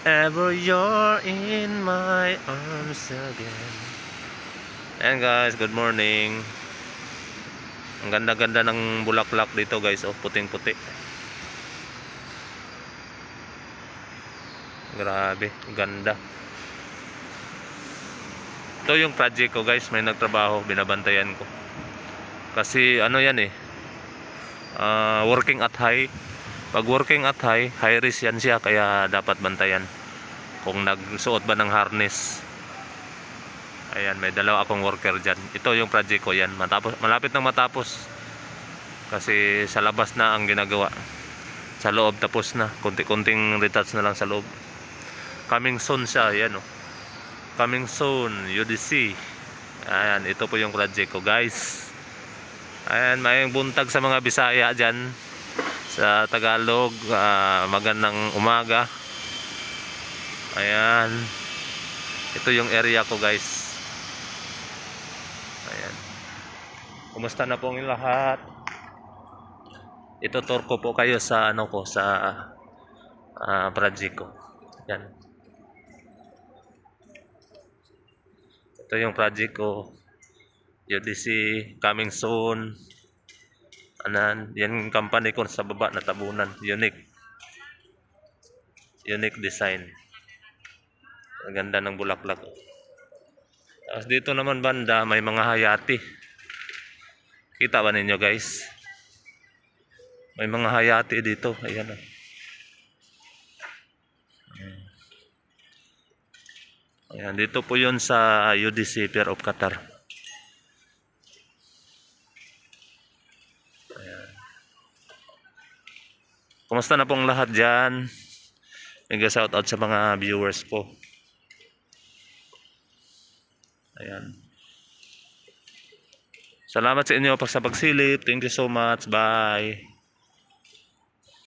Ever you're in my arms again. Ayan guys, good morning. Ang ganda-ganda ng bulaklak dito guys, oh, puting-puti. Grabe, ganda. Ito yung project ko guys, may nagtrabaho, binabantayan ko. Kasi ano yan eh, working at high. Pag working at high, high risk yan siya, kaya dapat bantayan. Kung nagsuot ba ng harness. Ayan, may dalawa akong worker dyan. Ito yung project ko yan. Malapit nang matapos. Kasi sa labas na ang ginagawa. Sa loob tapos na. Kunti-kunting retouch na lang sa loob. Coming soon siya. Ayan, oh. Coming soon. UDC. Ayan, ito po yung project ko guys. Ayan, may buntag sa mga Bisaya dyan. Sa Tagalog. Magandang umaga. Ayan. Ito yung area ko guys. Ayan. Kumusta na po ang lahat? Ito tour ko po kayo sa ano ko sa project ko. Ayan. Ito yung project ko. UDC coming soon. Anan, yan yung company ko sa baba na tabunan. Unique design. Ang ganda ng bulaklak. Tapos dito naman banda may mga hayati. Kita ba ninyo guys? May mga hayati dito. Ayan o. Ayan, dito po yun sa UDC Pier of Qatar. Ayan. Kumusta na pong lahat dyan? Mega shout out sa mga viewers ko. Ayan. Salamat sa inyo sa pagsilip. Thank you so much. Bye.